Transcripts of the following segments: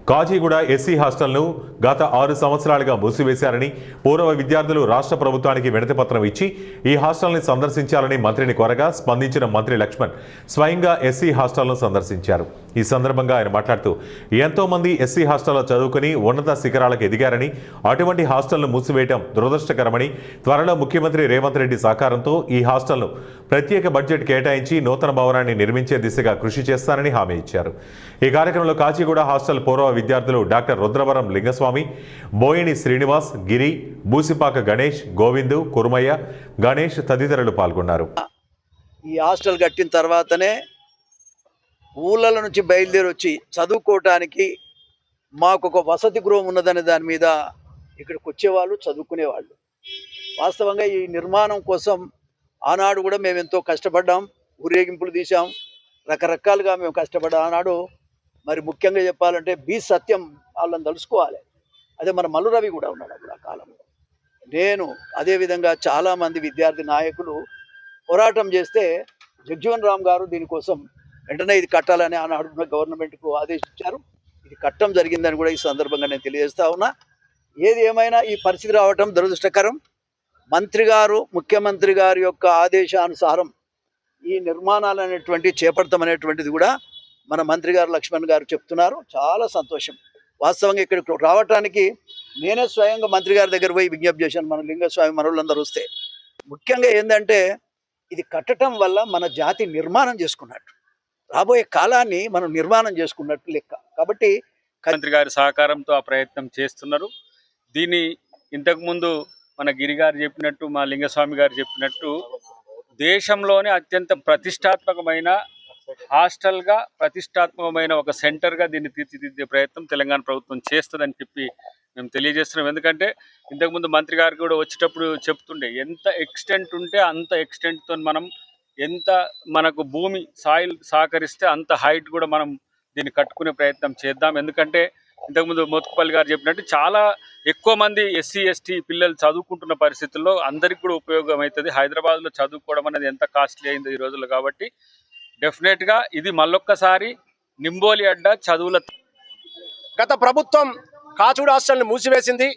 Kachiguda SC హాస్టల్ను గత 6 సంవత్సరాలుగా మూసివేశారని పూర్వ విద్యార్థులు రాష్ట్ర ప్రభుత్వానికి వినతిపత్రం ఇచ్చి ఈ హాస్టల్ని సందర్శించాలని మంత్రిని కోరగా స్పందించిన మంత్రి లక్ష్మణ్ స్వయంగా ఎస్సీ హాస్టల్ను సందర్శించారు. ఈ సందర్భంగా ఆయన మాట్లాడుతూ ఎంతో మంది ఎస్సీ హాస్టల్లో చదువుకుని ఉన్నత శిఖరాలకు ఎదిగారని అటువంటి హాస్టల్ను మూసివేయడం దురదృష్టకరమని త్వరలో ముఖ్యమంత్రి రేవంత్ రెడ్డి సహకారంతో ఈ హాస్టల్ను ప్రత్యేక బడ్జెట్ కేటాయించి నూతన భవనాన్ని నిర్మించే దిశగా కృషి చేస్తానని హామీ ఇచ్చారు. ఈ కార్యక్రమంలో కాచిగూడ హాస్టల్ పూర్వ విద్యార్థులు డాక్టర్ రుద్రవరం లింగస్వామి, బోయిని శ్రీనివాస్, గిరి, బూసిపాక గణేష్, గోవిందు, కురుమయ్య, గణేష్ తదితరులు పాల్గొన్నారు. ఈ హాస్టల్ కట్టిన తర్వాతనే ఊళ్ళ నుంచి బయలుదేరి వచ్చి చదువుకోవటానికి మాకు ఒక వసతి గృహం ఉన్నదనే దాని మీద ఇక్కడికి వచ్చేవాళ్ళు, చదువుకునేవాళ్ళు. వాస్తవంగా ఈ నిర్మాణం కోసం ఆనాడు కూడా మేము ఎంతో కష్టపడ్డాం, ఊరేగింపులు తీసాం, రకరకాలుగా మేము కష్టపడ్డాం. ఆనాడు మరి ముఖ్యంగా చెప్పాలంటే బి సత్యం వాళ్ళని తలుసుకోవాలి. అదే మన మల్లు రవి కూడా ఉన్నాడు అప్పుడు ఆ కాలంలో. నేను అదేవిధంగా చాలామంది విద్యార్థి నాయకులు పోరాటం చేస్తే జగ్జీవన్ రామ్ గారు దీనికోసం వెంటనే ఇది కట్టాలని ఆనాడు గవర్నమెంట్కు ఆదేశించారు. ఇది కట్టడం జరిగిందని కూడా ఈ సందర్భంగా నేను తెలియజేస్తా ఉన్నా. ఏది ఏమైనా ఈ పరిస్థితి రావటం దురదృష్టకరం. మంత్రి గారు, ముఖ్యమంత్రి గారి యొక్క ఆదేశానుసారం ఈ నిర్మాణాలు అనేటువంటి చేపడతామనేటువంటిది కూడా మన మంత్రి గారు లక్ష్మణ్ గారు చెప్తున్నారు. చాలా సంతోషం. వాస్తవంగా ఇక్కడికి రావటానికి నేనే స్వయంగా మంత్రి గారి దగ్గర పోయి విజ్ఞప్తి చేశాను. మన లింగస్వామి మనోళ్ళందరూ వస్తే ముఖ్యంగా ఏంటంటే ఇది కట్టడం వల్ల మన జాతి నిర్మాణం చేసుకున్నట్టు, రాబోయే కాలాన్ని మనం నిర్మాణం చేసుకున్నట్టు లెక్క. కాబట్టి మంత్రి గారి సహకారంతో ఆ ప్రయత్నం చేస్తున్నారు. దీన్ని ఇంతకుముందు మన గిరి గారు చెప్పినట్టు, మా లింగస్వామి గారు చెప్పినట్టు దేశంలోనే అత్యంత ప్రతిష్టాత్మకమైన హాస్టల్గా, ప్రతిష్టాత్మకమైన ఒక సెంటర్గా దీన్ని తీర్చిదిద్దే ప్రయత్నం తెలంగాణ ప్రభుత్వం చేస్తుందని చెప్పి మేము తెలియజేస్తున్నాం. ఎందుకంటే ఇంతకుముందు మంత్రి గారు కూడా వచ్చేటప్పుడు చెప్తుండే ఎంత ఎక్స్టెంట్ ఉంటే అంత ఎక్స్టెంట్తో మనం, ఎంత మనకు భూమి సాయిల్ సహకరిస్తే అంత హైట్ కూడా మనం దీన్ని కట్టుకునే ప్రయత్నం చేద్దాం. ఎందుకంటే ఇంతకుముందు మోత్కుపల్లి గారు చెప్పినట్టు చాలా ఎక్కువ మంది ఎస్సీ ఎస్టీ పిల్లలు చదువుకుంటున్న పరిస్థితుల్లో అందరికీ కూడా ఉపయోగం అవుతుంది. హైదరాబాద్లో చదువుకోవడం అనేది ఎంత కాస్ట్లీ అయింది ఈ రోజుల్లో. కాబట్టి డెఫినెట్గా ఇది మళ్ళొక్కసారి నింబోలి అడ్డ చదువుల. గత ప్రభుత్వం కాచిగూడ హాస్టల్ని మూసివేసింది.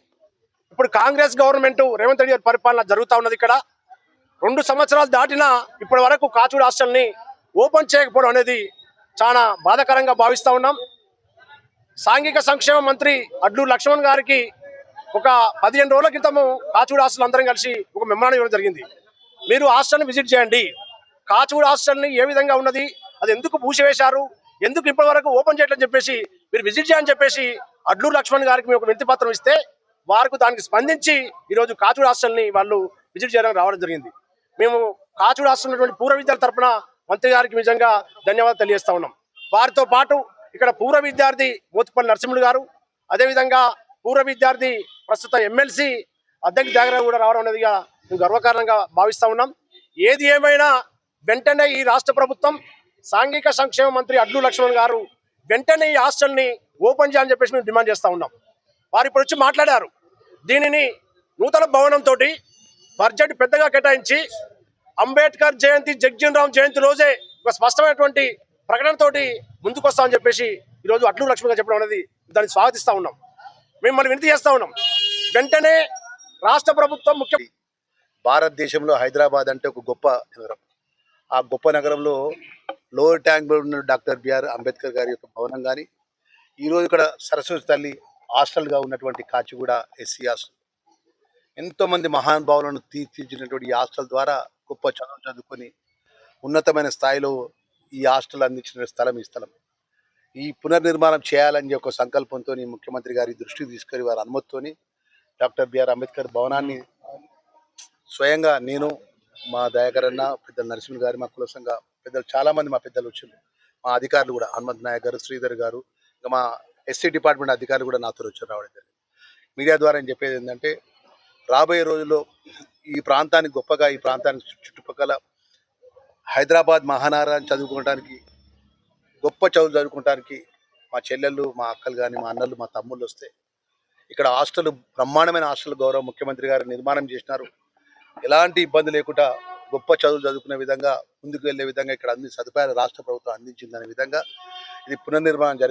ఇప్పుడు కాంగ్రెస్ గవర్నమెంట్ రేవంత్ రెడ్డి గారి పరిపాలన జరుగుతూ ఉన్నది. ఇక్కడ 2 సంవత్సరాలు దాటినా ఇప్పటి వరకు కాచిగూడ హాస్టల్ని ఓపెన్ చేయకపోవడం అనేది చాలా బాధాకరంగా భావిస్తూ ఉన్నాం. సాంఘిక సంక్షేమ మంత్రి అడ్లూరు లక్ష్మణ్ గారికి ఒక 15 రోజుల క్రితము కాచిగూడ హాస్టల్ అందరం కలిసి ఒక మెమోరాండం ఇవ్వడం జరిగింది. మీరు హాస్టల్ని విజిట్ చేయండి, కాచిగూడ హాస్టల్ని ఏ విధంగా ఉన్నది, అది ఎందుకు మూసివేశారు, ఎందుకు ఇప్పటి వరకు ఓపెన్ చేయట్లని చెప్పేసి మీరు విజిట్ చేయని చెప్పేసి అడ్లూరు లక్ష్మణ్ గారికి మేము ఒక వినతి పత్రం ఇస్తే వారికి దానికి స్పందించి ఈరోజు కాచిగూడ హాస్టల్ని వాళ్ళు విజిట్ చేయడానికి రావడం జరిగింది. మేము కాచిగూడ హాస్టల్ ఉన్నటువంటి పూర్వ విద్యార్థి తరఫున మంత్రి గారికి నిజంగా ధన్యవాదాలు తెలియజేస్తా ఉన్నాం. వారితో పాటు ఇక్కడ పూర్వ విద్యార్థి మోత్కుపల్లి నరసింహులు గారు, అదేవిధంగా పూర్వ విద్యార్థి ప్రస్తుత ఎమ్మెల్సీ అద్దెకి దగ్గర కూడా రావడం అనేదిగా మేము గర్వకారణంగా భావిస్తూ ఉన్నాం. ఏది ఏమైనా వెంటనే ఈ రాష్ట్ర ప్రభుత్వం, సాంఘిక సంక్షేమ మంత్రి అడ్లూరు లక్ష్మణ్ గారు వెంటనే ఈ హాస్టల్ని ఓపెన్ చేయాలని చెప్పేసి మేము డిమాండ్ చేస్తూ ఉన్నాం. వారు ఇప్పుడు వచ్చి మాట్లాడారు. దీనిని నూతన భవనంతో బడ్జెట్ పెద్దగా కేటాయించి అంబేద్కర్ జయంతి, జగ్జీవన్ రామ్ జయంతి రోజే ఒక స్పష్టమైనటువంటి ప్రకటనతోటి ముందుకు వస్తామని చెప్పేసి ఈరోజు అడ్లూరు లక్ష్మణ్ గారు చెప్పడం అనేది దాన్ని స్వాగతిస్తూ ఉన్నాం. మేము మనం వినతి చేస్తూ ఉన్నాం. వెంటనే రాష్ట్ర ప్రభుత్వం భారతదేశంలో హైదరాబాద్ అంటే ఒక గొప్ప నగరం. ఆ గొప్ప నగరంలో లోవర్ ట్యాంక్లో ఉన్న డాక్టర్ బిఆర్ అంబేద్కర్ గారి యొక్క భవనం కానీ, ఈరోజు ఇక్కడ సరస్వతి తల్లి హాస్టల్గా ఉన్నటువంటి కాచిగూడ ఎస్సీ హాస్టల్, ఎంతోమంది మహానుభావులను తీర్చిదిద్దినటువంటి ఈ హాస్టల్ ద్వారా గొప్ప చదువు చదువుకొని ఉన్నతమైన స్థాయిలో ఈ హాస్టల్ అందించిన స్థలం ఈ స్థలం. ఈ పునర్నిర్మాణం చేయాలని ఒక సంకల్పంతో ముఖ్యమంత్రి గారి దృష్టికి తీసుకొని వారి అనుమతితో డాక్టర్ బిఆర్ అంబేద్కర్ భవనాన్ని స్వయంగా నేను, మా దయాకరన్న, పెద్దలు నరసింహ గారు, మా కుల సంఘ పెద్దలు చాలామంది మా పెద్దలు వచ్చారు, మా అధికారులు కూడా హనుమంత్ నాయక్ గారు, శ్రీధర్ గారు, ఇంకా మా ఎస్సీ డిపార్ట్మెంట్ అధికారులు కూడా నాతో వచ్చి రావడం జరిగింది. మీడియా ద్వారా నేను చెప్పేది ఏంటంటే రాబోయే రోజుల్లో ఈ ప్రాంతానికి గొప్పగా, ఈ ప్రాంతానికి చుట్టుపక్కల హైదరాబాద్ మహానగరాన్ని చదువుకోవడానికి, గొప్ప చదువు చదువుకోవడానికి మా చెల్లెళ్ళు, మా అక్కలు కానీ, మా అన్నలు, మా తమ్ముళ్ళు వస్తే ఇక్కడ హాస్టల్, బ్రహ్మాండమైన హాస్టల్ గౌరవ ముఖ్యమంత్రి గారు నిర్మాణం చేసినారు. ఎలాంటి ఇబ్బంది లేకుండా గొప్ప చదువులు చదువుకునే విధంగా, ముందుకు వెళ్ళే విధంగా ఇక్కడ అన్ని సదుపాయాలు రాష్ట్ర ప్రభుత్వం అందించిందనే విధంగా ఇది పునర్నిర్మాణం